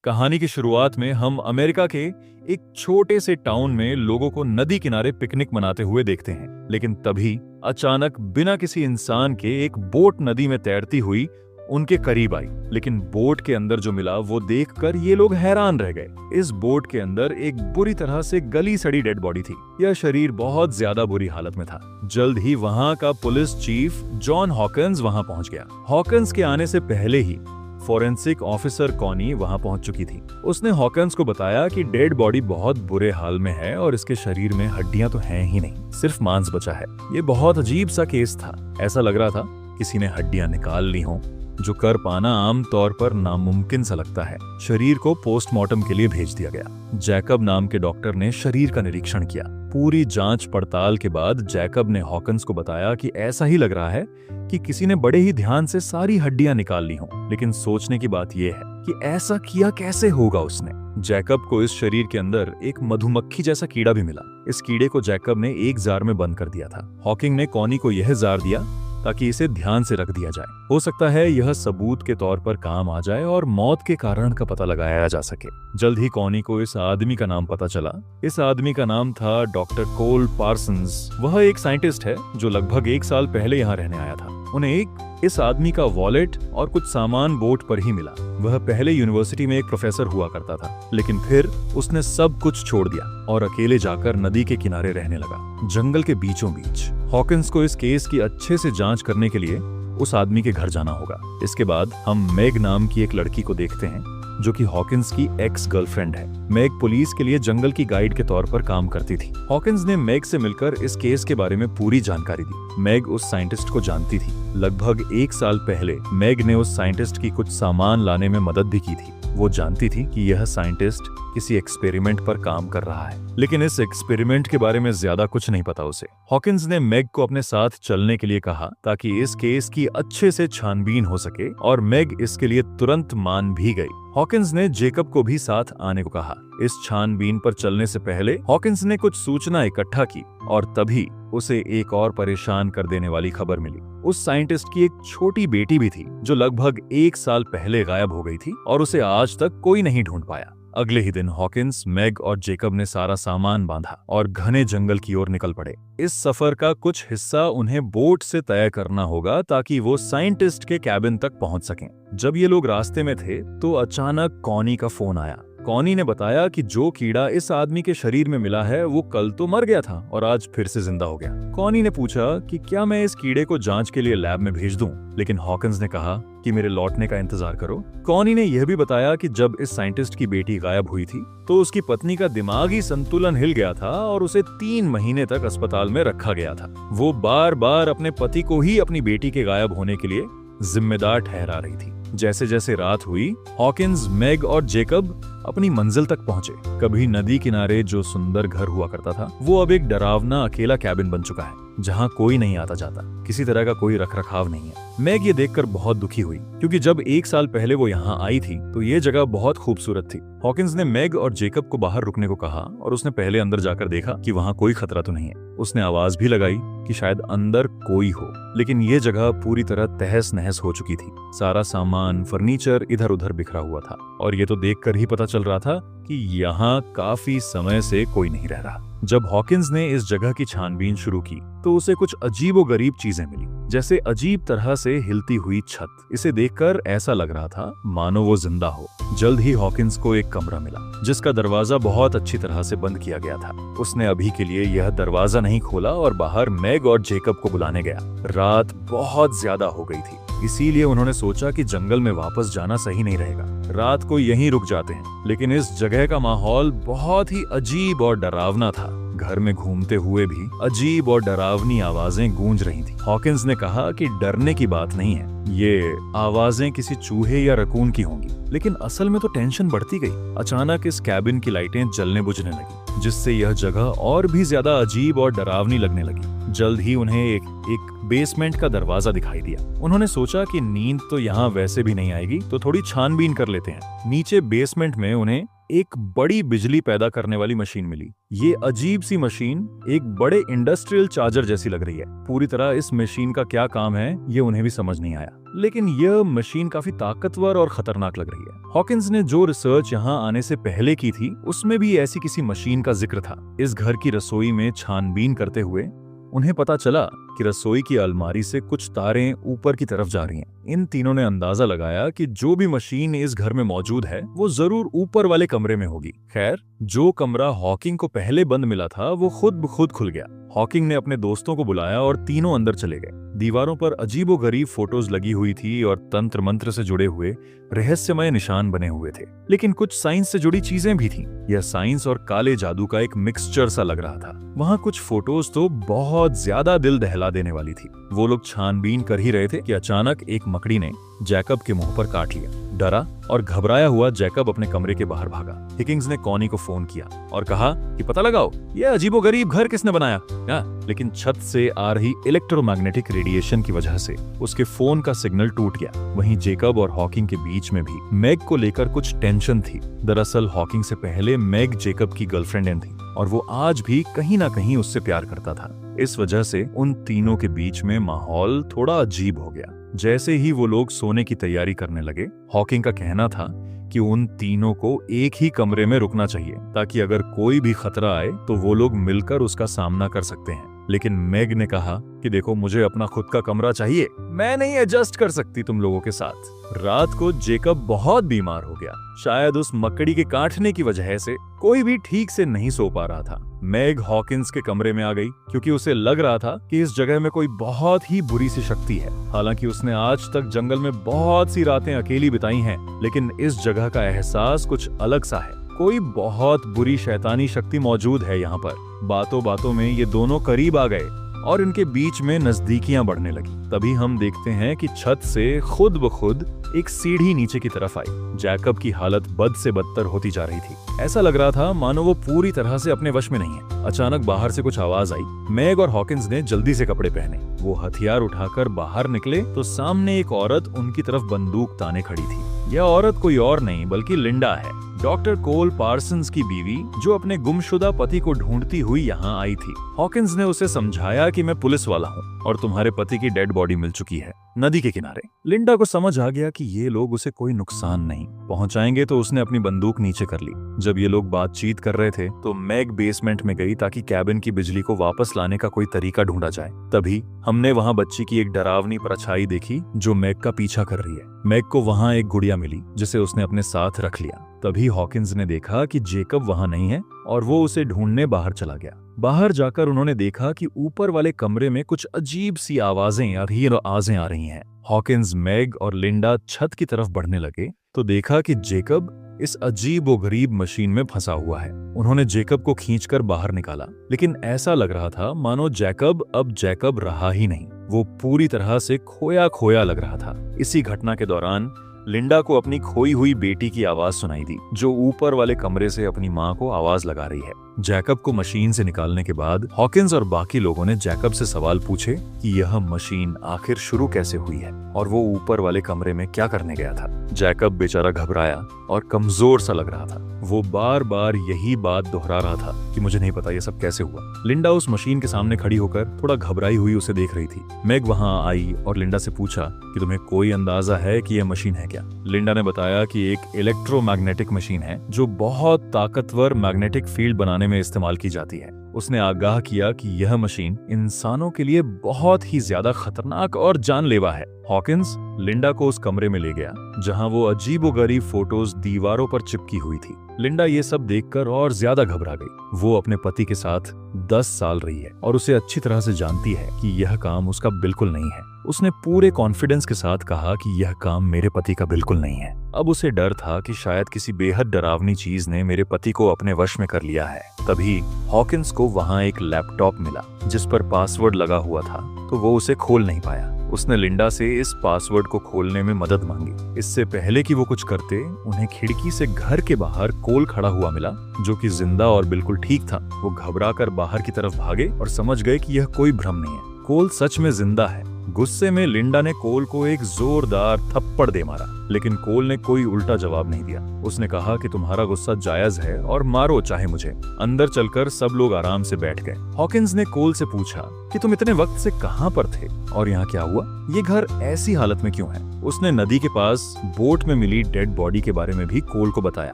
कहानी की शुरुआत में हम अमेरिका के एक छोटे से टाउन में लोगों को नदी किनारे पिकनिक मनाते हुए देखते हैं। लेकिन तभी अचानक बिना किसी इंसान के एक बोट नदी में तैरती हुई उनके करीब आई। लेकिन बोट के अंदर जो मिला वो देखकर ये लोग हैरान रह गए। इस बोट के अंदर एक बुरी तरह से गली सड़ी डेड बॉडी थी। यह शरीर बहुत ज्यादा बुरी हालत में था। जल्द ही वहां का पुलिस चीफ जॉन हॉकिंस वहां पहुंच गया। हॉकिंस के आने से पहले ही फोरेंसिक ऑफिसर कॉनी वहां पहुंच चुकी थी। उसने हॉकिंस को बताया कि डेड बॉडी बहुत बुरे हाल में है और इसके शरीर में हड्डियां तो हैं ही नहीं, सिर्फ मांस बचा है। ये बहुत अजीब सा केस था। ऐसा लग रहा था किसी ने हड्डियां निकाल ली हों, जो कर पाना आम तौर पर नामुमकिन सा लगता है। शरीर को पोस्टमार्टम के लिए भेज दिया गया। जैकब नाम के डॉक्टर ने शरीर का निरीक्षण किया। पूरी जांच पड़ताल के बाद जैकब ने हॉकिंस को बताया कि ऐसा ही लग रहा है कि किसी ने बड़े ही ध्यान से सारी हड्डियां निकाल ली हों। लेकिन सोचने की बात यह है कि ऐसा किया कैसे होगा उसने। जैकब को इस शरीर के अंदर एक मधुमक्खी जैसा कीड़ा भी मिला। इस कीड़े को जैकब ने एक जार में बंद कर दिया था। हॉकिंग ने कॉनी को यह जार दिया ताकि इसे ध्यान से रख दिया जाए। हो सकता है यह सबूत के तौर पर काम आ जाए और मौत के कारण का पता लगाया जा सके। जल्द ही कॉनी को इस आदमी का नाम पता चला। इस आदमी का नाम था डॉक्टर कोल पार्सन्स। वह एक साइंटिस्ट है जो लगभग 1 साल पहले यहाँ रहने आया था। उन्हें इस आदमी का वॉलेट और कुछ सामान बोट पर ही मिला। वह पहले यूनिवर्सिटी में एक प्रोफेसर हुआ करता था, लेकिन फिर उसने सब कुछ छोड़ दिया और अकेले जाकर नदी के किनारे रहने लगा, जंगल के बीचों बीच। हॉकिंस को इस केस की अच्छे से जांच करने के लिए उस आदमी के घर जाना होगा। इसके बाद हम मैग नाम की एक लड़की को देखते हैं जो कि हॉकिंस की एक्स गर्लफ्रेंड है। मैग पुलिस के लिए जंगल की गाइड के तौर पर काम करती थी। हॉकिंस ने मैग से मिलकर इस केस के बारे में पूरी जानकारी दी। मैग उस साइंटिस्ट को जानती थी। लगभग 1 साल पहले मैग ने उस साइंटिस्ट की कुछ सामान लाने में मदद भी की थी। वो जानती थी कि यह साइंटिस्ट किसी एक्सपेरिमेंट पर काम कर रहा है, लेकिन इस एक्सपेरिमेंट के बारे में ज्यादा कुछ नहीं पता उसे। हॉकिंस ने मैग को अपने साथ चलने के लिए कहा ताकि इस केस की अच्छे से छानबीन हो सके, और मैग इसके लिए तुरंत मान भी गई। हॉकिंस ने जेकब को भी साथ आने को कहा। इस छानबीन पर चलने से पहले हॉकिंस ने कुछ सूचना इकट्ठा की और तभी उसे एक और परेशान कर देने वाली खबर मिली। उस साइंटिस्ट की एक छोटी बेटी भी थी जो लगभग 1 साल पहले गायब हो गई थी और उसे आज तक कोई नहीं ढूंढ पाया। अगले ही दिन हॉकिंस, मैग और जेकब ने सारा सामान बांधा और घने जंगल की ओर निकल पड़े। इस सफर का कुछ हिस्सा उन्हें बोट से तय करना होगा ताकि वो साइंटिस्ट के कैबिन तक पहुंच सकें। जब ये लोग रास्ते में थे तो अचानक कॉनी का फोन आया। कॉनी ने बताया कि जो कीड़ा इस आदमी के शरीर में मिला है वो कल तो मर गया था और आज फिर से जिंदा हो गया। कॉनी ने पूछा कि क्या मैं इस कीड़े को जांच के लिए लैब में भेज दूं, लेकिन हॉकिंस ने कहा कि मेरे लौटने का इंतजार करो। कॉनी ने यह भी बताया कि जब इस साइंटिस्ट की बेटी गायब हुई थी तो उसकी पत्नी का दिमागी संतुलन हिल गया था और उसे 3 महीने तक अस्पताल में रखा गया था। वो बार बार अपने पति को ही अपनी बेटी के गायब होने के लिए जिम्मेदार ठहरा रही थी। जैसे जैसे रात हुई, हॉकिंस, मैग और जेकब अपनी मंजिल तक पहुंचे। कभी नदी किनारे जो सुंदर घर हुआ करता था वो अब एक डरावना अकेला कैबिन बन चुका है जहां कोई नहीं आता जाता, किसी तरह का कोई रखरखाव नहीं है। मैग ये देखकर बहुत दुखी हुई क्योंकि जब 1 साल पहले वो यहाँ आई थी तो ये जगह बहुत खूबसूरत थी। हॉकिंस ने मैग और जेकब को बाहर रुकने को कहा और उसने पहले अंदर जाकर देखा कि वहाँ कोई खतरा तो नहीं है। उसने आवाज भी लगाई कि शायद अंदर कोई हो, लेकिन ये जगह पूरी तरह तहस नहस हो चुकी थी। सारा सामान, फर्नीचर इधर उधर बिखरा हुआ था और ये तो देखकर ही पता चल रहा था कि यहाँ काफी समय से कोई नहीं रह रहा। जब हॉकिंस ने इस जगह की छानबीन शुरू की तो उसे कुछ अजीबोगरीब चीजें मिली, जैसे अजीब तरह से हिलती हुई छत। इसे देखकर ऐसा लग रहा था मानो वो जिंदा हो। जल्द ही हॉकिंस को एक कमरा मिला जिसका दरवाजा बहुत अच्छी तरह से बंद किया गया था। उसने अभी के लिए यह दरवाजा नहीं खोला और बाहर मैग और जेकब को बुलाने गया। रात बहुत ज्यादा हो गई थी, इसीलिए उन्होंने सोचा कि जंगल में वापस जाना सही नहीं रहेगा। रात को यहीं रुक जाते हैं, लेकिन इस जगह का माहौल बहुत ही अजीब और डरावना था। घर में घूमते हुए भी अजीब और डरावनी आवाजें गूंज रही थी। हॉकिंस ने कहा कि डरने की बात नहीं है, ये आवाजें किसी चूहे या रकून की होंगी। लेकिन असल में तो टेंशन बढ़ती गई। अचानक इस कैबिन की लाइटें जलने बुझने लगी, जिससे यह जगह और भी ज्यादा अजीब और डरावनी लगने लगी। जल्द ही उन्हें एक बेसमेंट का दरवाजा दिखाई दिया। उन्होंने सोचा कि नींद तो यहाँ वैसे भी नहीं आएगी, तो थोड़ी छानबीन कर लेते हैं। नीचे बेसमेंट में उन्हें एक बड़ी बिजली पैदा करने वाली मशीन मिली। ये अजीब सी मशीन एक बड़े इंडस्ट्रियल चार्जर जैसी लग रही है। पूरी तरह इस मशीन का क्या काम है ये उन्हें भी समझ नहीं आया, लेकिन यह मशीन काफी ताकतवर और खतरनाक लग रही है। हॉकिंस ने जो रिसर्च यहाँ आने से पहले की थी उसमें भी ऐसी किसी मशीन का जिक्र था। इस घर की रसोई में छानबीन करते हुए उन्हें पता चला कि रसोई की अलमारी से कुछ तारें ऊपर की तरफ जा रही हैं। इन तीनों ने अंदाजा लगाया कि जो भी मशीन इस घर में मौजूद है वो जरूर ऊपर वाले कमरे में होगी। खैर, जो कमरा हॉकिंग को पहले बंद मिला था वो खुद ब खुद खुल गया। हॉकिंग ने अपने दोस्तों को बुलाया और तीनों अंदर चले गए। दीवारों पर अजीबोगरीब फोटोज लगी हुई थी और तंत्र मंत्र से जुड़े हुए रहस्यमय निशान बने हुए थे, लेकिन कुछ साइंस से जुड़ी चीजें भी थीं। यह साइंस और काले जादू का एक मिक्सचर सा लग रहा था। वहाँ कुछ फोटोज तो बहुत ज्यादा दिल दहला देने वाली थी। वो लोग छानबीन कर ही रहे थे कि अचानक एक मकड़ी ने जैकब के मुंह पर काट लिया। डरा और घबराया हुआ जैकब अपने कमरे के बाहर भागा। हिकिंग्स ने कॉनी को फोन किया और कहा कि पता लगाओ यह अजीबोगरीब घर किसने बनाया। लेकिन छत से आ रही इलेक्ट्रोमैग्नेटिक रेडिएशन की वजह से उसके फोन का सिग्नल टूट गया। वहीं जेकब और हॉकिंग के बीच में भी मैग को लेकर कुछ टेंशन थी। दरअसल हॉकिंग से पहले मैग जेकब की गर्लफ्रेंड थी और वो आज भी कहीं ना कहीं उससे प्यार करता था। इस वजह से उन तीनों के बीच में माहौल थोड़ा अजीब हो गया। जैसे ही वो लोग सोने की तैयारी करने लगे, हॉकिंग का कहना था कि उन तीनों को एक ही कमरे में रुकना चाहिए ताकि अगर कोई भी खतरा आए तो वो लोग मिलकर उसका सामना कर सकते हैं। लेकिन मैग ने कहा कि देखो, मुझे अपना खुद का कमरा चाहिए, मैं नहीं एडजस्ट कर सकती तुम लोगों के साथ। रात को जेकब बहुत बीमार हो गया। शायद उस मकड़ी के काटने की वजह से कोई भी ठीक से नहीं सो पा रहा था। मैग हॉकिंस के कमरे में आ गई क्योंकि उसे लग रहा था कि इस जगह में कोई बहुत ही बुरी सी शक्ति है। हालांकि उसने आज तक जंगल में बहुत सी रातें अकेली बिताई हैं, लेकिन इस जगह का एहसास कुछ अलग सा है। कोई बहुत बुरी शैतानी शक्ति मौजूद है यहाँ पर। बातों बातों में ये दोनों करीब आ गए और इनके बीच में नजदीकियां बढ़ने लगी। तभी हम देखते हैं कि छत से खुद ब खुद एक सीढ़ी नीचे की तरफ आई। जैकब की हालत बद से बदतर होती जा रही थी। ऐसा लग रहा था मानो वो पूरी तरह से अपने वश में नहीं है। अचानक बाहर से कुछ आवाज आई। मैग और हॉकिंस ने जल्दी से कपड़े पहने। वो हथियार उठाकर बाहर निकले तो सामने एक औरत उनकी तरफ बंदूक ताने खड़ी थी। यह औरत कोई और नहीं बल्कि लिंडा है, डॉक्टर कोल पार्सन्स की बीवी, जो अपने गुमशुदा पति को ढूंढती हुई यहाँ आई थी। हॉकिंस ने उसे समझाया कि मैं पुलिस वाला हूँ और तुम्हारे पति की डेड बॉडी मिल चुकी है नदी के किनारे। लिंडा को समझ आ गया कि ये लोग उसे कोई नुकसान नहीं पहुंचाएंगे, तो उसने अपनी बंदूक नीचे कर ली। जब ये लोग बातचीत कर रहे थे तो मैग बेसमेंट में गई ताकि कैबिन की बिजली को वापस लाने का कोई तरीका ढूंढा जाए। तभी हमने वहाँ बच्ची की एक डरावनी परछाई देखी जो मैग का पीछा कर रही है। मैग को वहाँ एक गुड़िया मिली जिसे उसने अपने साथ रख लिया। तभी हॉकिंस ने देखा कि जेकब वहाँ नहीं है और वो उसे ढूंढने बाहर चला गया। बाहर जाकर उन्होंने देखा कि ऊपर वाले कमरे में कुछ अजीब सी आवाजें आ रही हैं। हॉकिंस, मैग और लिंडा छत की तरफ बढ़ने लगे तो देखा कि जेकब इस अजीब व गरीब मशीन में फंसा हुआ है। उन्होंने जेकब को खींचकर बाहर निकाला, लेकिन ऐसा लग रहा था मानो जेकब अब जेकब रहा ही नहीं। वो पूरी तरह से खोया खोया लग रहा था। इसी घटना के दौरान लिंडा को अपनी खोई हुई बेटी की आवाज सुनाई दी, जो ऊपर वाले कमरे से अपनी माँ को आवाज लगा रही है। जैकब को मशीन से निकालने के बाद हॉकिंस और बाकी लोगों ने जैकब से सवाल पूछे कि यह मशीन आखिर शुरू कैसे हुई है और वो ऊपर वाले कमरे में क्या करने गया था। जैकब बेचारा घबराया और कमजोर सा लग रहा था। वो बार बार यही बात दोहरा रहा था कि मुझे नहीं पता ये सब कैसे हुआ। लिंडा उस मशीन के सामने खड़ी होकर थोड़ा घबराई हुई उसे देख रही थी। मैग वहां आई और लिंडा से पूछा कि तुम्हें कोई अंदाजा है कि यह मशीन है क्या। लिंडा ने बताया कि एक इलेक्ट्रोमैग्नेटिक मशीन है जो बहुत ताकतवर मैग्नेटिक फील्ड बनाने में इस्तेमाल की जाती है। उसने आगाह किया कि यह मशीन इंसानों के लिए बहुत ही ज्यादा खतरनाक और जानलेवा है। हॉकिंस लिंडा को उस कमरे में ले गया जहां वो अजीबोगरीब फोटोज दीवारों पर चिपकी हुई थी। लिंडा ये सब देखकर और ज्यादा घबरा गई। वो अपने पति के साथ 10 साल रही है और उसे अच्छी तरह से जानती है कि यह काम उसका बिल्कुल नहीं है। उसने पूरे कॉन्फिडेंस के साथ कहा कि यह काम मेरे पति का बिल्कुल नहीं है। अब उसे डर था कि शायद किसी बेहद डरावनी चीज ने मेरे पति को अपने वश में कर लिया है। तभी हॉकिंस को वहां एक लैपटॉप मिला जिस पर पासवर्ड लगा हुआ था, तो वो उसे खोल नहीं पाया। उसने लिंडा से इस पासवर्ड को खोलने में मदद मांगी। इससे पहले कि वो कुछ करते, उन्हें खिड़की से घर के बाहर कोल खड़ा हुआ मिला, जो कि जिंदा और बिल्कुल ठीक था। वो घबराकर बाहर की तरफ भागे और समझ गए कि यह कोई भ्रम नहीं है। कोल सच में जिंदा है। गुस्से में लिंडा ने कोल को एक जोरदार थप्पड़ दे मारा, लेकिन कोल ने कोई उल्टा जवाब नहीं दिया। उसने कहा कि तुम्हारा गुस्सा जायज है और मारो चाहे मुझे। अंदर चलकर सब लोग आराम से बैठ गए। हॉकिंस ने कोल से पूछा कि तुम इतने वक्त से कहां पर थे और यहाँ क्या हुआ? ये घर ऐसी हालत में क्यों है? उसने नदी के पास बोट में मिली डेड बॉडी के बारे में भी कोल को बताया।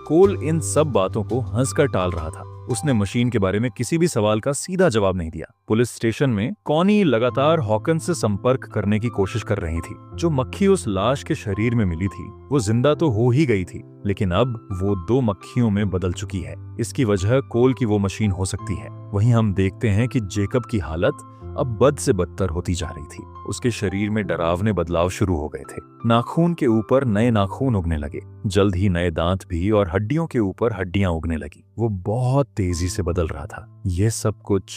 कोल इन सब बातों को हंसकर टाल रहा था। उसने मशीन के बारे में किसी भी सवाल का सीधा जवाब नहीं दिया। पुलिस स्टेशन में कॉनी लगातार हॉकिंस से संपर्क करने की कोशिश कर रही थी। जो मक्खी उस लाश के शरीर में मिली थी वो जिंदा तो हो ही गई थी, लेकिन अब वो 2 मक्खियों में बदल चुकी है। इसकी वजह कोल की वो मशीन हो सकती है। वहीं हम देखते हैं कि जेकब की हालत अब बद से बदतर होती जा रही थी। उसके शरीर में डरावने बदलाव शुरू हो गए थे। नाखून के ऊपर नए नाखून उगने लगे, जल्द ही नए दांत भी, और हड्डियों के ऊपर हड्डियां उगने लगी। वो बहुत तेजी से बदल रहा था। यह सब कुछ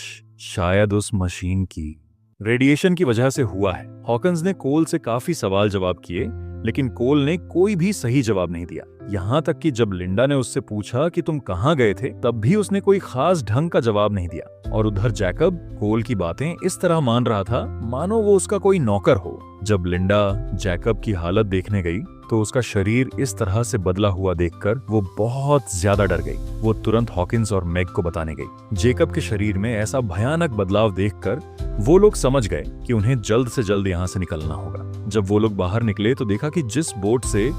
शायद उस मशीन की रेडिएशन की वजह से हुआ है। हॉकिंस ने कोल से काफी सवाल जवाब किए, लेकिन कोल ने कोई भी सही जवाब नहीं दिया। यहाँ तक कि जब लिंडा ने उससे पूछा कि तुम कहाँ गए थे, तब भी उसने कोई खास ढंग का जवाब नहीं दिया। और उधर जैकब कोल की बातें इस तरह मान रहा था मानो वो उसका कोई नौकर हो। जब लिंडा जैकब की हालत देखने गई तो उसका शरीर इस तरह से बदला हुआ देखकर वो बहुत ज्यादा डर गई। वो तुरंत हॉकिंस और मैग को बताने गई। जेकब के शरीर में ऐसा भयानक बदलाव देखकर वो लोग समझ गए कि उन्हें जल्द से जल्द यहाँ से निकलना होगा। जब वो लोग बाहर निकले तो देखा कि जिस बोट से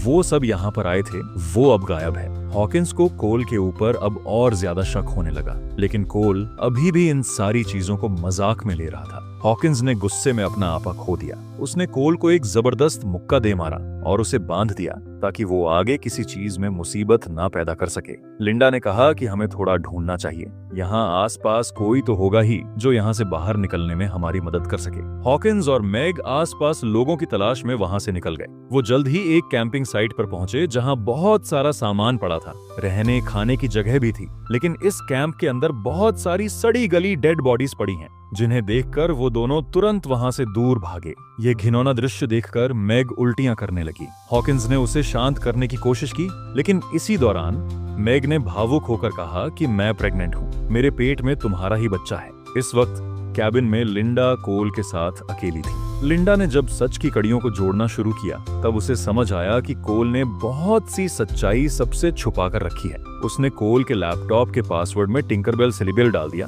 वो सब यहाँ पर आए थे वो अब गायब है। हॉकिंस को कोल के ऊपर अब और ज्यादा शक होने लगा, लेकिन कोल अभी भी इन सारी चीजों को मजाक में ले रहा था। हॉकिंस ने गुस्से में अपना आपा खो दिया। उसने कोल को एक जबरदस्त मुक्का दे मारा और उसे बांध दिया ताकि वो आगे किसी चीज में मुसीबत ना पैदा कर सके। लिंडा ने कहा कि हमें थोड़ा ढूंढना चाहिए। यहाँ आसपास कोई तो होगा ही जो यहाँ से बाहर निकलने में हमारी मदद कर सके। हॉकिंस और मैग आसपास लोगों की तलाश में वहाँ से निकल गए। वो जल्द ही एक कैंपिंग साइट पर पहुंचे जहाँ बहुत सारा सामान पड़ा था। रहने खाने की जगह भी थी, लेकिन इस कैंप के अंदर बहुत सारी सड़ी गली डेड बॉडीज पड़ी हैं, जिन्हें देखकर वो दोनों तुरंत वहां से दूर भागे। ये घिनौना दृश्य देखकर मैग उल्टियां करने लगी। हॉकिंस ने उसे शांत करने की कोशिश की, लेकिन इसी दौरान मैग ने भावुक होकर कहा कि मैं प्रेग्नेंट हूँ, मेरे पेट में तुम्हारा ही बच्चा है। इस वक्त कैबिन में लिंडा कोल के साथ अकेली थी। लिंडा ने जब सच की कड़ियों को जोड़ना शुरू किया तब उसे समझ आया कि कोल ने बहुत सी सच्चाई सबसे छुपा कर रखी है। उसने कोल के लैपटॉप के पासवर्ड में टिंकरबेल सिलिबेल डाल दिया,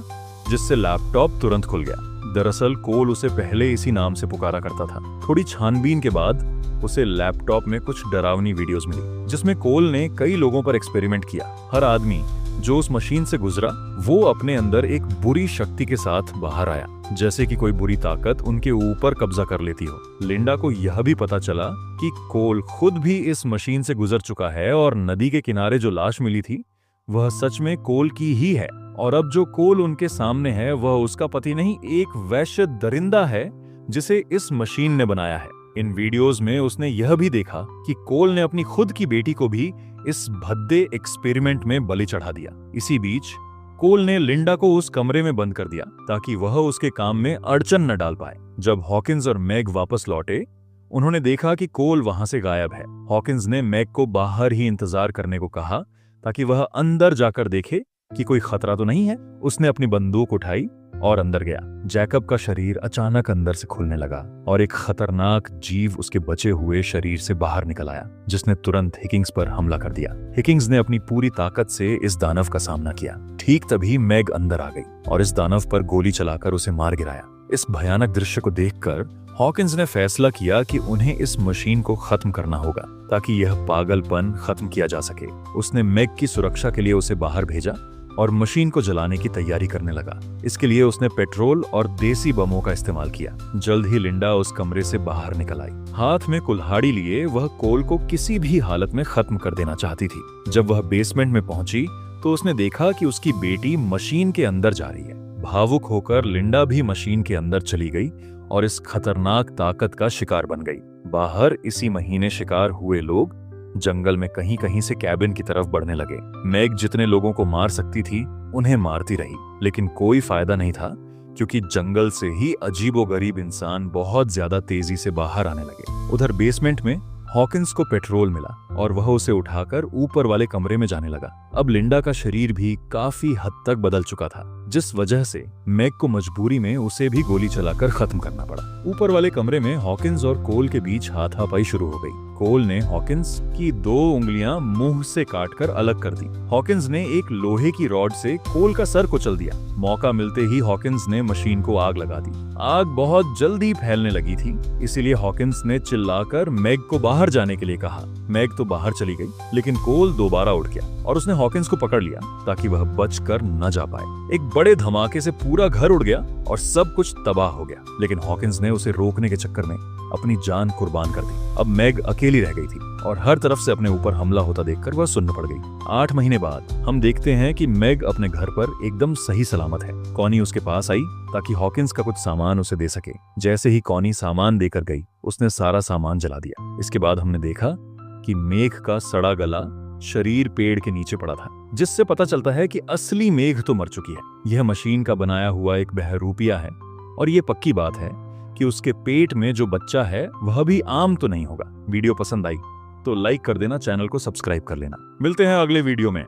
जिससे लैपटॉप तुरंत खुल गया। दरअसल कोल उसे पहले इसी नाम से पुकारा करता था। थोड़ी छानबीन के बाद उसे लैपटॉप में कुछ डरावनी वीडियोस मिली, जिसमें कोल ने कई लोगों पर एक्सपेरिमेंट किया। हर आदमी जो उस मशीन से गुजरा वो अपने अंदर एक बुरी शक्ति के साथ बाहर आया, जैसे कि कोई बुरी ताकत उनके ऊपर कब्जा कर लेती हो। लिंडा को यह भी पता चला कि कोल खुद भी इस मशीन से गुजर चुका है और नदी के किनारे जो लाश मिली थी वह सच में कोल की ही है। और अब जो कोल उनके सामने है वह उसका पति नहीं, एक वैश्य दरिंदा है जिसे इस मशीन ने बनाया है। इन वीडियोस में उसने यह भी देखा कि कोल ने अपनी खुद की बेटी को भी इस भद्दे एक्सपेरिमेंट में बलि चढ़ा दिया। इसी बीच कोल ने लिंडा को उस कमरे में बंद कर दिया ताकि वह उसके काम में अड़चन न डाल पाए। जब हॉकिंस और मैग वापस लौटे, उन्होंने देखा कि कोल वहां से गायब है। हॉकिंस ने मैग को बाहर ही इंतजार करने को कहा ताकि वह अंदर जाकर देखे कि कोई खतरा तो नहीं है। उसने अपनी बंदूक उठाई और अंदर गया। जैकब का शरीर अचानक अंदर से खुलने लगा और एक खतरनाक जीव उसके बचे हुए शरीर से बाहर निकल आया, जिसने तुरंत हिकिंग्स पर हमला कर दिया। हिकिंग्स ने अपनी पूरी ताकत से इस दानव का सामना किया। ठीक तभी मैग अंदर आ गई और इस दानव पर गोली चलाकर उसे मार गिराया। इस भयानक दृश्य को देखकर हॉकिंस ने फैसला किया कि उन्हें इस मशीन को खत्म करना होगा ताकि यह पागलपन खत्म किया जा सके। उसने मैग की सुरक्षा के लिए उसे बाहर भेजा और मशीन को जलाने की तैयारी करने लगा। इसके लिए उसने पेट्रोल और देसी बमों का इस्तेमाल किया। जल्द ही लिंडा उस कमरे से बाहर निकल आई। हाथ में कुल्हाड़ी लिए वह कोल को किसी भी हालत में खत्म कर देना चाहती थी। जब वह बेसमेंट में पहुंची तो उसने देखा कि उसकी बेटी मशीन के अंदर जा रही है। भावुक होकर लिंडा भी मशीन के अंदर चली गई और इस खतरनाक ताकत का शिकार बन गई। बाहर इसी महीने शिकार हुए लोग जंगल में कहीं कहीं से कैबिन की तरफ बढ़ने लगे। मैग जितने लोगों को मार सकती थी उन्हें मारती रही, लेकिन कोई फायदा नहीं था क्योंकि जंगल से ही अजीबोगरीब इंसान बहुत ज्यादा तेजी से बाहर आने लगे। उधर बेसमेंट में हॉकिंस को पेट्रोल मिला और वह उसे उठाकर ऊपर वाले कमरे में जाने लगा। अब लिंडा का शरीर भी काफी हद तक बदल चुका था, जिस वजह से मैग को मजबूरी में उसे भी गोली चलाकर खत्म करना पड़ा। ऊपर वाले कमरे में हॉकिंस और कोल के बीच हाथापाई शुरू हो गई। कोल ने हॉकिंस की 2 उंगलियां मुंह से काटकर अलग कर दी। हॉकिंस ने एक लोहे की रॉड से कोल का सर कुचल दिया। मौका मिलते ही हॉकिंस ने मशीन को आग लगा दी। आग बहुत जल्दी फैलने लगी थी, इसीलिए हॉकिंस ने चिल्लाकर मैग को बाहर जाने के लिए कहा। मैग तो बाहर चली गई, लेकिन कोल दोबारा उठ गया और उसने हॉकिंस को पकड़ लिया ताकि वह बचकर न जा पाए। एक बड़े धमाके से पूरा घर उड़ गया और सब कुछ तबाह हो गया, लेकिन हॉकिंस ने उसे रोकने के चक्कर में अपनी जान कुर्बान कर दी। अब मैग अकेली रह गई थी और हर तरफ से अपने ऊपर हमला होता देखकर वह सुन्न पड़ गई। 8 महीने बाद हम देखते हैं कि मैग अपने घर पर एकदम सही सलामत है। कॉनी उसके पास आई ताकि हॉकिंस का कुछ सामान उसे दे सके। जैसे ही कॉनी सामान देकर गई, उसने सारा सामान जला दिया। इसके बाद हमने देखा कि मेघ का सड़ा गला शरीर पेड़ के नीचे पड़ा था, जिससे पता चलता है कि असली मेघ तो मर चुकी है। यह मशीन का बनाया हुआ एक बहरूपिया है और ये पक्की बात है कि उसके पेट में जो बच्चा है वह भी आम तो नहीं होगा। वीडियो पसंद आई तो लाइक कर देना, चैनल को सब्सक्राइब कर लेना। मिलते हैं अगले वीडियो में।